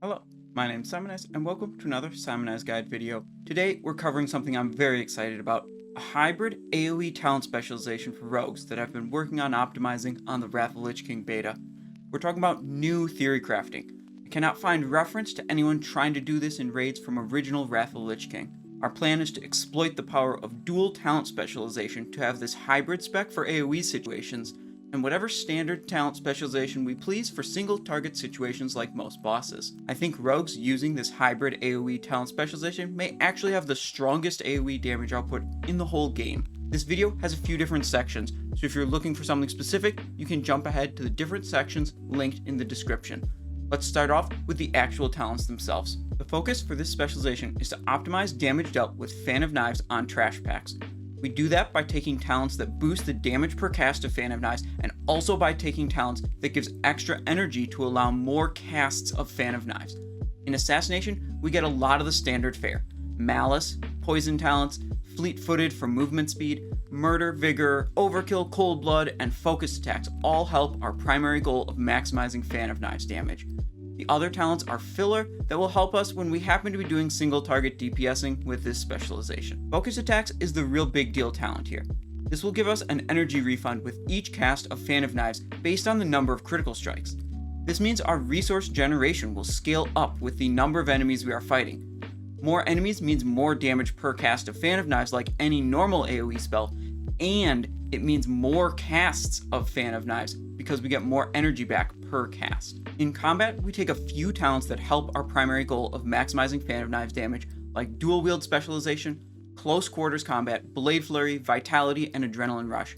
Hello, my name's Simonize, and welcome to another Simonize Guide video. Today, we're covering something I'm very excited about, a hybrid AOE talent specialization for rogues that I've been working on optimizing on the Wrath of the Lich King beta. We're talking about new theory crafting. I cannot find reference to anyone trying to do this in raids from original Wrath of the Lich King. Our plan is to exploit the power of dual talent specialization to have this hybrid spec for AOE situations, and whatever standard talent specialization we please for single target situations like most bosses. I think rogues using this hybrid AOE talent specialization may actually have the strongest AOE damage output in the whole game. This video has a few different sections, so if you're looking for something specific, you can jump ahead to the different sections linked in the description. Let's start off with the actual talents themselves. The focus for this specialization is to optimize damage dealt with Fan of Knives on trash packs. We do that by taking talents that boost the damage per cast of Fan of Knives, and also by taking talents that gives extra energy to allow more casts of Fan of Knives. In Assassination, we get a lot of the standard fare. Malice, Poison talents, Fleet-footed for movement speed, Murder, Vigor, Overkill, Cold Blood, and Focus attacks all help our primary goal of maximizing Fan of Knives damage. The other talents are filler that will help us when we happen to be doing single target DPSing with this specialization. Focus attacks is the real big deal talent here. This will give us an energy refund with each cast of Fan of Knives based on the number of critical strikes. This means our resource generation will scale up with the number of enemies we are fighting. More enemies means more damage per cast of Fan of Knives like any normal AoE spell, and it means more casts of Fan of Knives because we get more energy back per cast. In combat, we take a few talents that help our primary goal of maximizing Fan of Knives damage, like Dual Wield Specialization, Close Quarters Combat, Blade Flurry, Vitality, and Adrenaline Rush.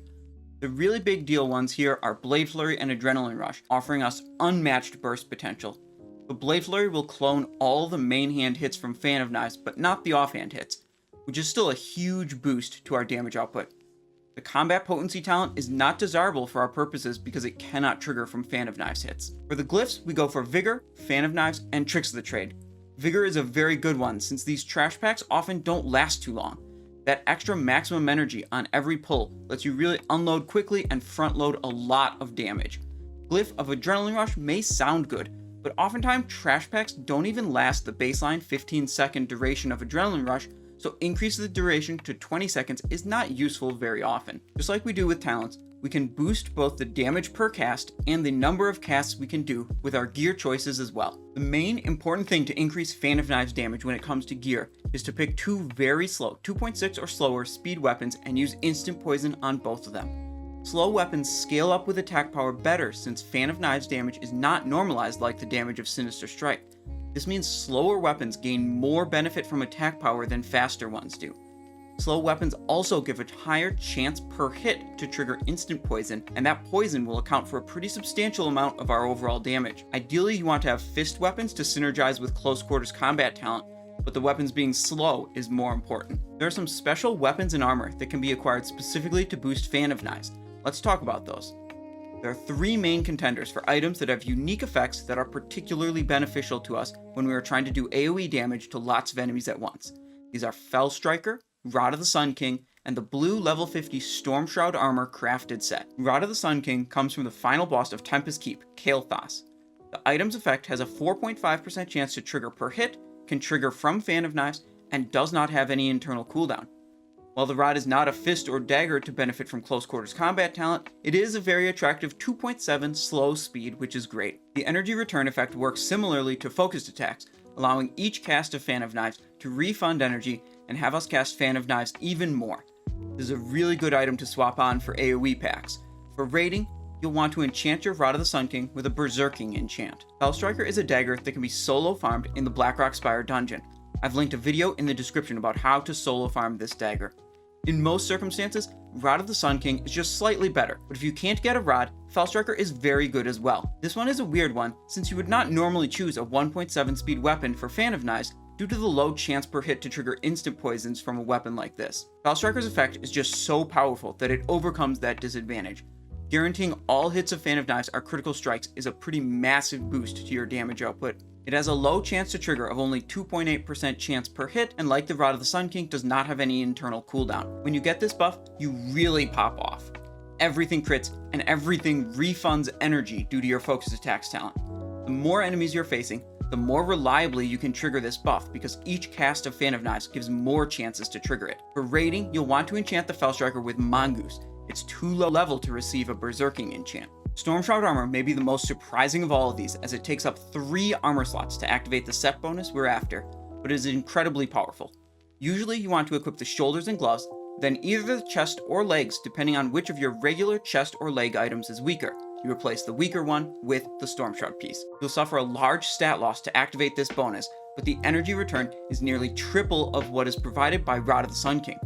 The really big deal ones here are Blade Flurry and Adrenaline Rush, offering us unmatched burst potential. The Blade Flurry will clone all the main hand hits from Fan of Knives, but not the offhand hits, which is still a huge boost to our damage output. The Combat Potency talent is not desirable for our purposes because it cannot trigger from Fan of Knives hits. For the Glyphs, we go for Vigor, Fan of Knives, and Tricks of the Trade. Vigor is a very good one since these trash packs often don't last too long. That extra maximum energy on every pull lets you really unload quickly and front load a lot of damage. Glyph of Adrenaline Rush may sound good, but oftentimes trash packs don't even last the baseline 15-second duration of Adrenaline Rush, so increase the duration to 20 seconds is not useful very often. Just like we do with talents, we can boost both the damage per cast and the number of casts we can do with our gear choices as well. The main important thing to increase Fan of Knives damage when it comes to gear is to pick two very slow, 2.6 or slower speed weapons and use instant poison on both of them. Slow weapons scale up with attack power better since Fan of Knives damage is not normalized like the damage of Sinister Strike. This means slower weapons gain more benefit from attack power than faster ones do. Slow weapons also give a higher chance per hit to trigger instant poison, and that poison will account for a pretty substantial amount of our overall damage. Ideally, you want to have fist weapons to synergize with close quarters combat talent, but the weapons being slow is more important. There are some special weapons and armor that can be acquired specifically to boost Fan of Knives. Let's talk about those. There are three main contenders for items that have unique effects that are particularly beneficial to us when we are trying to do AoE damage to lots of enemies at once. These are Felstriker, Rod of the Sun King, and the blue level 50 Stormshroud armor crafted set. Rod of the Sun King comes from the final boss of Tempest Keep, Kael'thas. The item's effect has a 4.5% chance to trigger per hit, can trigger from Fan of Knives, and does not have any internal cooldown. While the rod is not a fist or dagger to benefit from close quarters combat talent, it is a very attractive 2.7 slow speed, which is great. The energy return effect works similarly to focused attacks, allowing each cast of Fan of Knives to refund energy and have us cast Fan of Knives even more. This is a really good item to swap on for AoE packs. For raiding, you'll want to enchant your Rod of the Sun King with a Berserking enchant. Felstriker is a dagger that can be solo farmed in the Blackrock Spire dungeon. I've linked a video in the description about how to solo farm this dagger. In most circumstances, Rod of the Sun King is just slightly better, but if you can't get a rod, Felstriker is very good as well. This one is a weird one, since you would not normally choose a 1.7 speed weapon for Fan of Knives due to the low chance per hit to trigger instant poisons from a weapon like this. Felstriker's effect is just so powerful that it overcomes that disadvantage. Guaranteeing all hits of Fan of Knives are critical strikes is a pretty massive boost to your damage output. It has a low chance to trigger of only 2.8% chance per hit, and like the Rod of the Sun King, does not have any internal cooldown. When you get this buff, you really pop off. Everything crits, and everything refunds energy due to your focus attacks talent. The more enemies you're facing, the more reliably you can trigger this buff, because each cast of Fan of Knives gives more chances to trigger it. For raiding, you'll want to enchant the Felstriker with Mongoose. It's too low level to receive a Berserking enchant. Stormshroud armor may be the most surprising of all of these, as it takes up 3 armor slots to activate the set bonus we're after, but it is incredibly powerful. Usually you want to equip the shoulders and gloves, then either the chest or legs depending on which of your regular chest or leg items is weaker. You replace the weaker one with the Stormshroud piece. You'll suffer a large stat loss to activate this bonus, but the energy return is nearly triple of what is provided by Rod of the Sun King.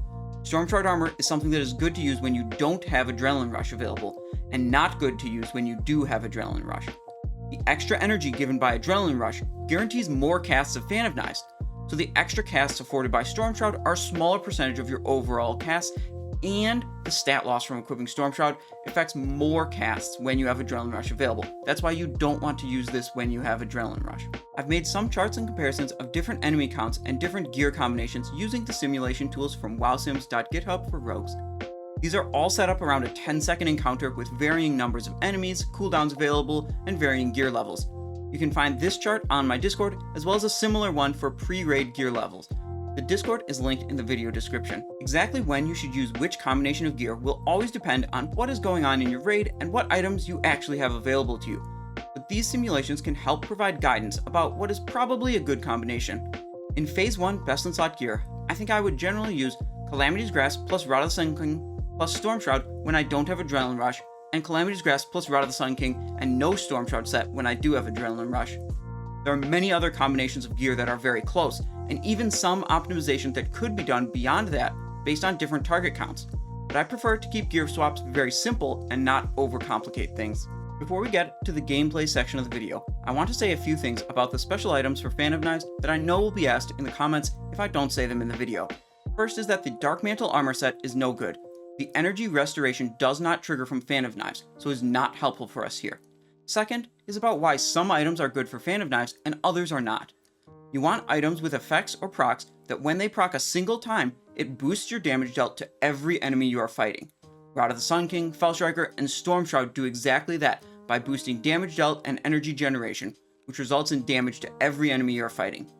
Stormshroud armor is something that is good to use when you don't have Adrenaline Rush available, and not good to use when you do have Adrenaline Rush. The extra energy given by Adrenaline Rush guarantees more casts of Fan of Knives, so the extra casts afforded by Stormshroud are a smaller percentage of your overall casts, and the stat loss from equipping Stormshroud affects more casts when you have Adrenaline Rush available. That's why you don't want to use this when you have Adrenaline Rush. I've made some charts and comparisons of different enemy counts and different gear combinations using the simulation tools from wowsims.github for rogues. These are all set up around a 10-second encounter with varying numbers of enemies, cooldowns available, and varying gear levels. You can find this chart on my Discord, as well as a similar one for pre-raid gear levels. The Discord is linked in the video description. Exactly when you should use which combination of gear will always depend on what is going on in your raid and what items you actually have available to you. But these simulations can help provide guidance about what is probably a good combination. In Phase 1 Best in Slot gear, I think I would generally use Calamity's Grasp plus Rod of the Sun King plus Stormshroud when I don't have Adrenaline Rush, and Calamity's Grasp plus Rod of the Sun King and no Stormshroud set when I do have Adrenaline Rush. There are many other combinations of gear that are very close, and even some optimizations that could be done beyond that based on different target counts, but I prefer to keep gear swaps very simple and not overcomplicate things. Before we get to the gameplay section of the video, I want to say a few things about the special items for Fan of Knives that I know will be asked in the comments if I don't say them in the video. First is that the Dark Mantle armor set is no good. The energy restoration does not trigger from Fan of Knives, so is not helpful for us here. Second is about why some items are good for Fan of Knives and others are not. You want items with effects or procs that when they proc a single time, it boosts your damage dealt to every enemy you are fighting. Rod of the Sun King, Felstriker, and Stormshroud do exactly that by boosting damage dealt and energy generation, which results in damage to every enemy you are fighting.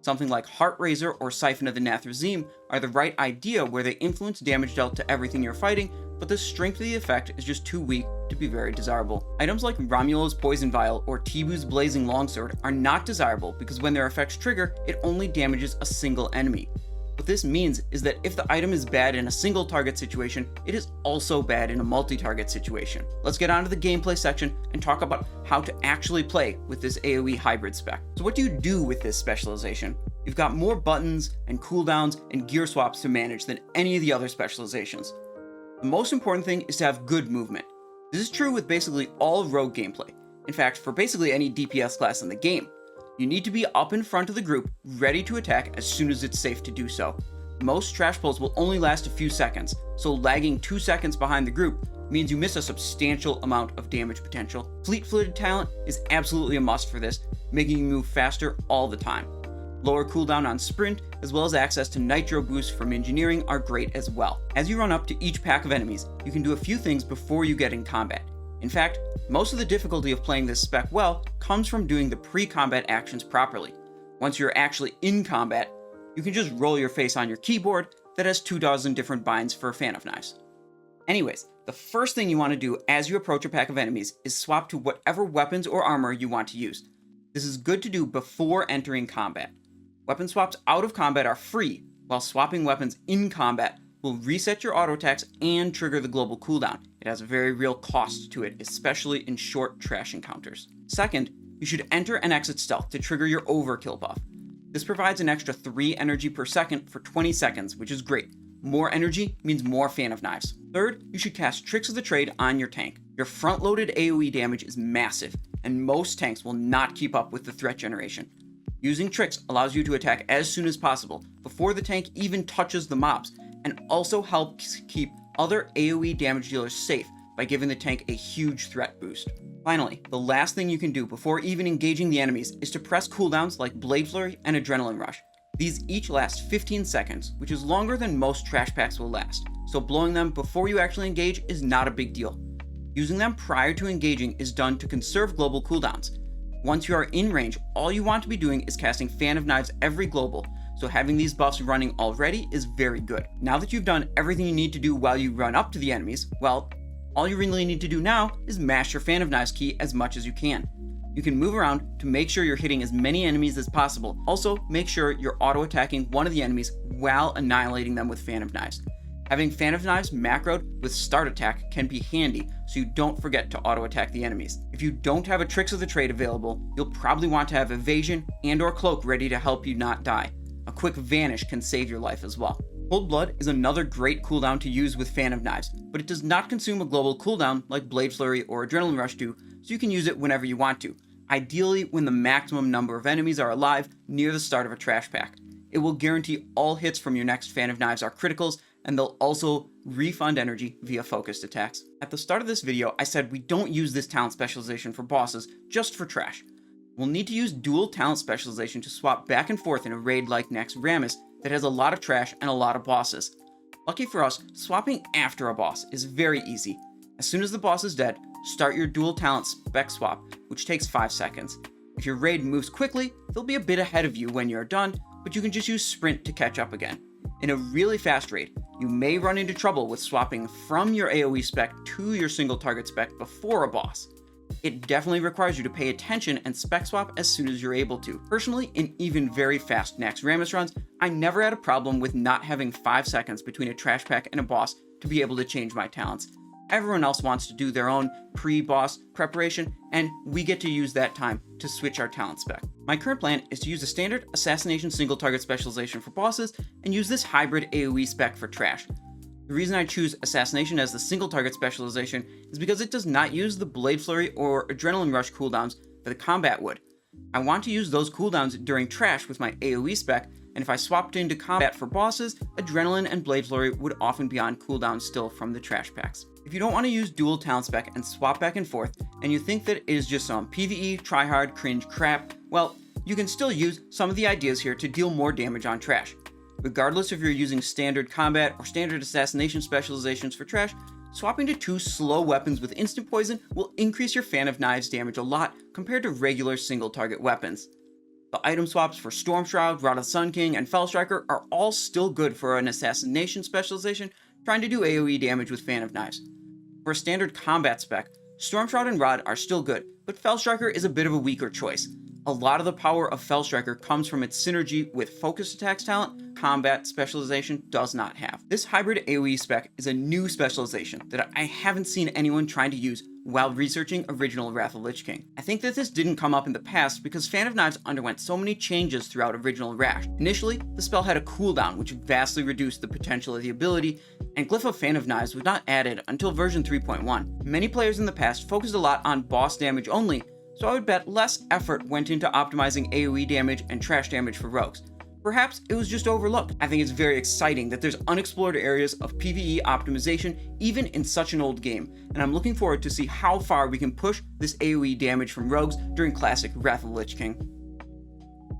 Something like Heart Razor or Siphon of the Nathrazim are the right idea where they influence damage dealt to everything you're fighting, but the strength of the effect is just too weak to be very desirable. Items like Romulo's Poison Vial or Tibu's Blazing Longsword are not desirable because when their effects trigger, it only damages a single enemy. What this means is that if the item is bad in a single target situation, it is also bad in a multi-target situation. Let's get on to the gameplay section and talk about how to actually play with this AOE Hybrid Spec. So what do you do with this specialization? You've got more buttons and cooldowns and gear swaps to manage than any of the other specializations. The most important thing is to have good movement. This is true with basically all rogue gameplay. In fact, for basically any DPS class in the game. You need to be up in front of the group, ready to attack as soon as it's safe to do so. Most trash pulls will only last a few seconds, so lagging 2 seconds behind the group means you miss a substantial amount of damage potential. Fleet-footed talent is absolutely a must for this, making you move faster all the time. Lower cooldown on sprint, as well as access to nitro boosts from engineering are great as well. As you run up to each pack of enemies, you can do a few things before you get in combat. In fact, most of the difficulty of playing this spec well comes from doing the pre-combat actions properly. Once you're actually in combat, you can just roll your face on your keyboard that has 24 different binds for Fan of Knives. Anyways, the first thing you want to do as you approach a pack of enemies is swap to whatever weapons or armor you want to use. This is good to do before entering combat. Weapon swaps out of combat are free, while swapping weapons in combat will reset your auto attacks and trigger the global cooldown. It has a very real cost to it, especially in short trash encounters. Second, you should enter and exit stealth to trigger your overkill buff. This provides an extra 3 energy per second for 20 seconds, which is great. More energy means more Fan of Knives. Third, you should cast Tricks of the Trade on your tank. Your front-loaded AoE damage is massive, and most tanks will not keep up with the threat generation. Using Tricks allows you to attack as soon as possible, before the tank even touches the mobs, and also helps keep other AoE damage dealers safe by giving the tank a huge threat boost. Finally, the last thing you can do before even engaging the enemies is to press cooldowns like Blade Flurry and Adrenaline Rush. These each last 15 seconds, which is longer than most trash packs will last, so blowing them before you actually engage is not a big deal. Using them prior to engaging is done to conserve global cooldowns. Once you are in range, all you want to be doing is casting Fan of Knives every global, so having these buffs running already is very good. Now that you've done everything you need to do while you run up to the enemies, well, all you really need to do now is mash your Fan of Knives key as much as you can. You can move around to make sure you're hitting as many enemies as possible. Also, make sure you're auto-attacking one of the enemies while annihilating them with Fan of Knives. Having Fan of Knives macroed with Start Attack can be handy, so you don't forget to auto-attack the enemies. If you don't have a Tricks of the Trade available, you'll probably want to have Evasion and/or Cloak ready to help you not die. A quick Vanish can save your life as well. Cold Blood is another great cooldown to use with Fan of Knives, but it does not consume a global cooldown like Blade Flurry or Adrenaline Rush do, so you can use it whenever you want to. Ideally when the maximum number of enemies are alive near the start of a trash pack. It will guarantee all hits from your next Fan of Knives are criticals, and they'll also refund energy via focused attacks. At the start of this video, I said we don't use this talent specialization for bosses, just for trash. We'll need to use dual talent specialization to swap back and forth in a raid like Naxx that has a lot of trash and a lot of bosses. Lucky for us, swapping after a boss is very easy. As soon as the boss is dead, start your dual talent spec swap, which takes 5 seconds. If your raid moves quickly, they'll be a bit ahead of you when you're done, but you can just use sprint to catch up again. In a really fast raid, you may run into trouble with swapping from your AOE spec to your single target spec before a boss. It definitely requires you to pay attention and spec swap as soon as you're able to. Personally, in even very fast Naxx runs, I never had a problem with not having 5 seconds between a trash pack and a boss to be able to change my talents. Everyone else wants to do their own pre-boss preparation, and we get to use that time to switch our talent spec. My current plan is to use a standard assassination single target specialization for bosses and use this hybrid AOE spec for trash. The reason I choose assassination as the single target specialization is because it does not use the Blade Flurry or Adrenaline Rush cooldowns that the combat would. I want to use those cooldowns during trash with my AOE spec, and if I swapped into combat for bosses, Adrenaline and Blade Flurry would often be on cooldown still from the trash packs. If you don't want to use dual talent spec and swap back and forth, and you think that it is just some PvE, tryhard, cringe crap, well, you can still use some of the ideas here to deal more damage on trash. Regardless if you're using standard combat or standard assassination specializations for trash, swapping to 2 slow weapons with instant poison will increase your Fan of Knives damage a lot compared to regular single target weapons. The item swaps for Stormshroud, Rod of the Sun King, and Felstriker are all still good for an assassination specialization trying to do AoE damage with Fan of Knives. For a standard combat spec, Stormshroud and Rod are still good, but Felstriker is a bit of a weaker choice. A lot of the power of Felstriker comes from its synergy with focused attacks talent combat specialization does not have. This hybrid AoE spec is a new specialization that I haven't seen anyone trying to use while researching original Wrath of Lich King. I think that this didn't come up in the past because Fan of Knives underwent so many changes throughout original Rash. Initially, the spell had a cooldown which vastly reduced the potential of the ability, and Glyph of Fan of Knives was not added until version 3.1. Many players in the past focused a lot on boss damage only, so I would bet less effort went into optimizing AoE damage and trash damage for rogues. Perhaps it was just overlooked. I think it's very exciting that there's unexplored areas of PvE optimization even in such an old game, and I'm looking forward to see how far we can push this AoE damage from rogues during classic Wrath of Lich King.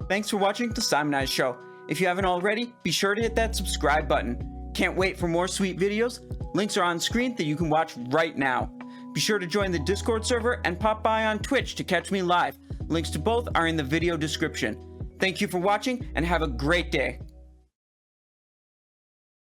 Thanks for watching the Simonized Show. If you haven't already, be sure to hit that subscribe button. Can't wait for more sweet videos? Links are on screen that you can watch right now. Be sure to join the Discord server and pop by on Twitch to catch me live. Links to both are in the video description. Thank you for watching and have a great day.